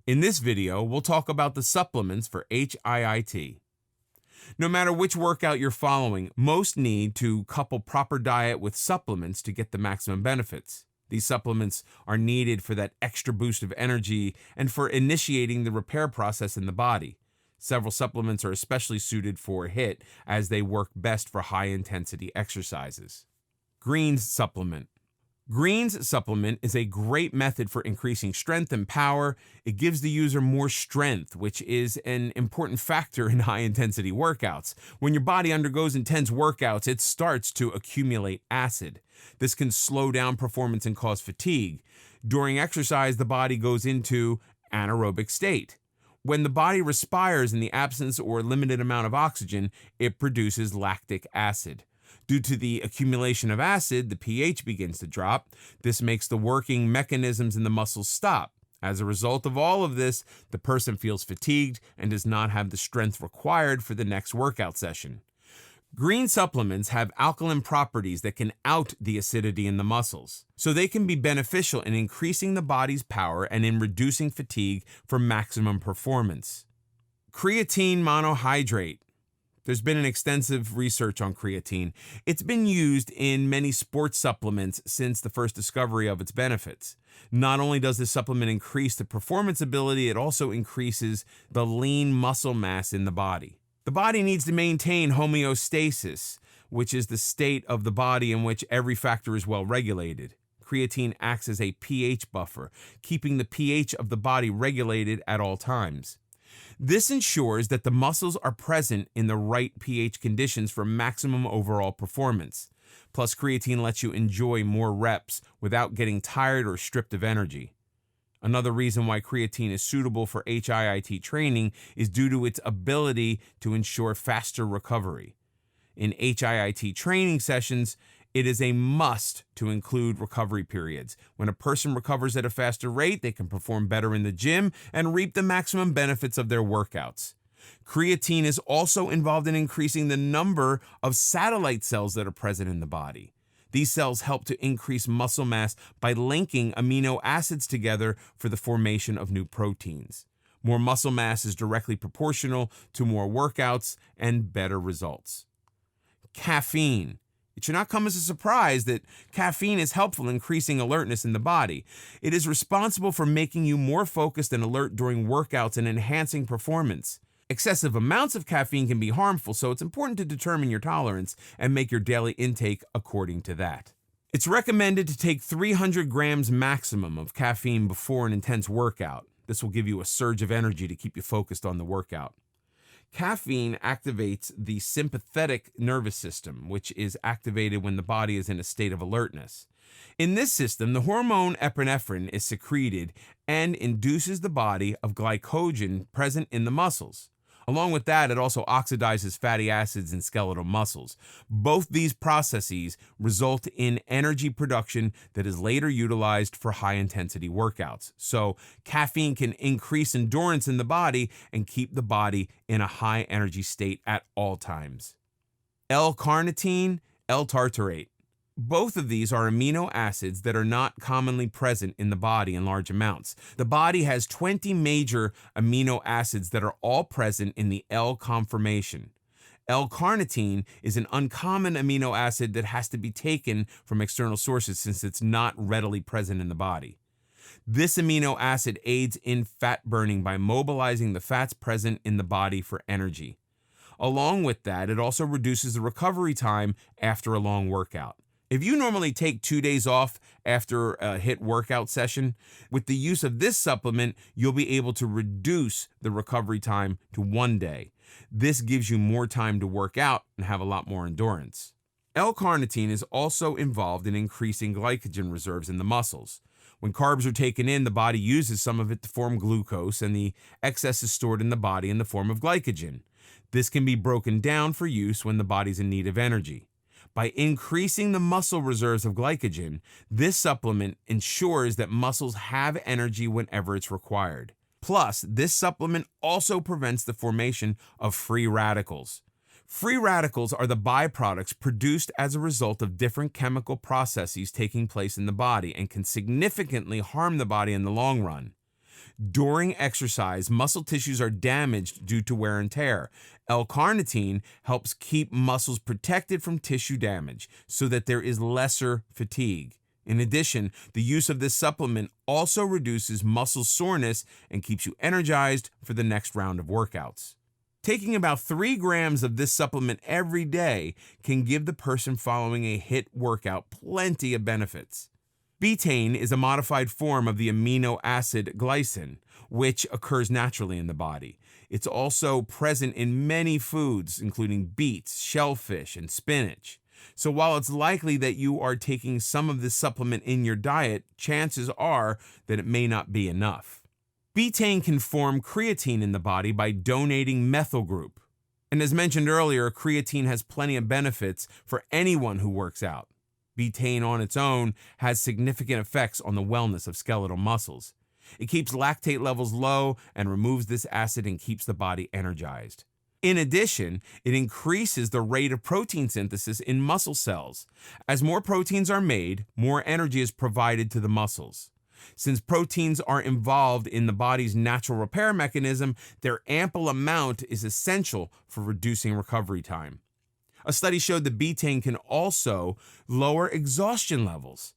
In this video, we'll talk about the supplements for HIIT. No matter which workout you're following, most need to couple proper diet with supplements to get the maximum benefits. These supplements are needed for that extra boost of energy and for initiating the repair process in the body. Several supplements are especially suited for HIIT as they work best for high-intensity exercises. Greens supplement. Greens supplement is a great method for increasing strength and power. It gives the user more strength, which is an important factor in high-intensity workouts. When your body undergoes intense workouts, it starts to accumulate acid. This can slow down performance and cause fatigue. During exercise, the body goes into anaerobic state. When the body respires in the absence or limited amount of oxygen, it produces lactic acid. Due to the accumulation of acid, the pH begins to drop. This makes the working mechanisms in the muscles stop. As a result of all of this, the person feels fatigued and does not have the strength required for the next workout session. Green supplements have alkaline properties that can out the acidity in the muscles, so they can be beneficial in increasing the body's power and in reducing fatigue for maximum performance. Creatine monohydrate. There's been an extensive research on creatine. It's been used in many sports supplements since the first discovery of its benefits. Not only does this supplement increase the performance ability, it also increases the lean muscle mass in the body. The body needs to maintain homeostasis, which is the state of the body in which every factor is well regulated. Creatine acts as a pH buffer, keeping the pH of the body regulated at all times. This ensures that the muscles are present in the right pH conditions for maximum overall performance. Plus, creatine lets you enjoy more reps without getting tired or stripped of energy. Another reason why creatine is suitable for HIIT training is due to its ability to ensure faster recovery. In HIIT training sessions, it is a must to include recovery periods. When a person recovers at a faster rate, they can perform better in the gym and reap the maximum benefits of their workouts. Creatine is also involved in increasing the number of satellite cells that are present in the body. These cells help to increase muscle mass by linking amino acids together for the formation of new proteins. More muscle mass is directly proportional to more workouts and better results. Caffeine. It should not come as a surprise that caffeine is helpful in increasing alertness in the body. It is responsible for making you more focused and alert during workouts and enhancing performance. Excessive amounts of caffeine can be harmful, so it's important to determine your tolerance and make your daily intake according to that. It's recommended to take 300 grams maximum of caffeine before an intense workout. This will give you a surge of energy to keep you focused on the workout. Caffeine activates the sympathetic nervous system, which is activated when the body is in a state of alertness. In this system, the hormone epinephrine is secreted and induces the body of glycogen present in the muscles. Along with that, it also oxidizes fatty acids in skeletal muscles. Both these processes result in energy production that is later utilized for high-intensity workouts. So caffeine can increase endurance in the body and keep the body in a high-energy state at all times. L-carnitine, L-tartarate. Both of these are amino acids that are not commonly present in the body in large amounts. The body has 20 major amino acids that are all present in the L conformation. L-carnitine is an uncommon amino acid that has to be taken from external sources since it's not readily present in the body. This amino acid aids in fat burning by mobilizing the fats present in the body for energy. Along with that, it also reduces the recovery time after a long workout. If you normally take 2 days off after a HIIT workout session, with the use of this supplement, you'll be able to reduce the recovery time to 1 day. This gives you more time to work out and have a lot more endurance. L-carnitine is also involved in increasing glycogen reserves in the muscles. When carbs are taken in, the body uses some of it to form glucose, and the excess is stored in the body in the form of glycogen. This can be broken down for use when the body's in need of energy. By increasing the muscle reserves of glycogen, this supplement ensures that muscles have energy whenever it's required. Plus, this supplement also prevents the formation of free radicals. Free radicals are the byproducts produced as a result of different chemical processes taking place in the body and can significantly harm the body in the long run. During exercise, muscle tissues are damaged due to wear and tear. L-carnitine helps keep muscles protected from tissue damage so that there is lesser fatigue. In addition, the use of this supplement also reduces muscle soreness and keeps you energized for the next round of workouts. Taking about 3 grams of this supplement every day can give the person following a HIIT workout plenty of benefits. Betaine is a modified form of the amino acid glycine, which occurs naturally in the body. It's also present in many foods, including beets, shellfish, and spinach. So while it's likely that you are taking some of this supplement in your diet, chances are that it may not be enough. Betaine can form creatine in the body by donating methyl group. And as mentioned earlier, creatine has plenty of benefits for anyone who works out. Betaine on its own has significant effects on the wellness of skeletal muscles. It keeps lactate levels low and removes this acid and keeps the body energized. In addition, it increases the rate of protein synthesis in muscle cells. As more proteins are made, more energy is provided to the muscles. Since proteins are involved in the body's natural repair mechanism, their ample amount is essential for reducing recovery time. A study showed that betaine can also lower exhaustion levels.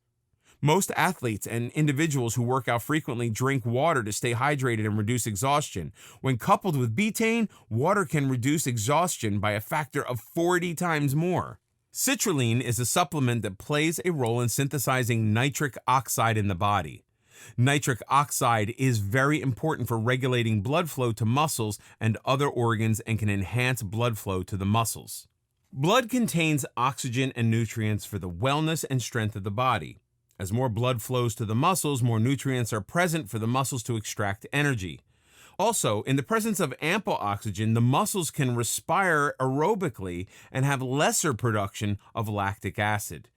Most athletes and individuals who work out frequently drink water to stay hydrated and reduce exhaustion. When coupled with betaine, water can reduce exhaustion by a factor of 40 times more. Citrulline is a supplement that plays a role in synthesizing nitric oxide in the body. Nitric oxide is very important for regulating blood flow to muscles and other organs and can enhance blood flow to the muscles. Blood contains oxygen and nutrients for the wellness and strength of the body. As more blood flows to the muscles, more nutrients are present for the muscles to extract energy. Also, in the presence of ample oxygen, the muscles can respire aerobically and have lesser production of lactic acid.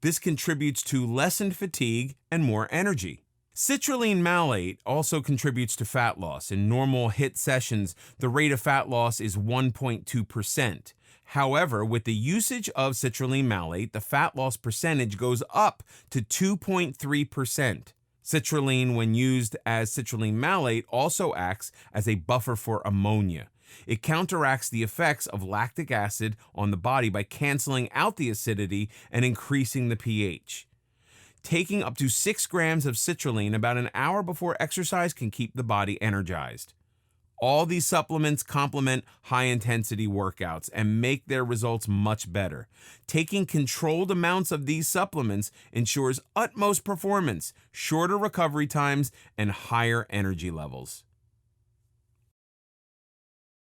This contributes to lessened fatigue and more energy. Citrulline malate also contributes to fat loss. In normal HIIT sessions, the rate of fat loss is 1.2%. However, with the usage of citrulline malate, the fat loss percentage goes up to 2.3%. Citrulline, when used as citrulline malate, also acts as a buffer for ammonia. It counteracts the effects of lactic acid on the body by canceling out the acidity and increasing the pH. Taking up to 6 grams of citrulline about an hour before exercise can keep the body energized. All these supplements complement high-intensity workouts and make their results much better. Taking controlled amounts of these supplements ensures utmost performance, shorter recovery times, and higher energy levels.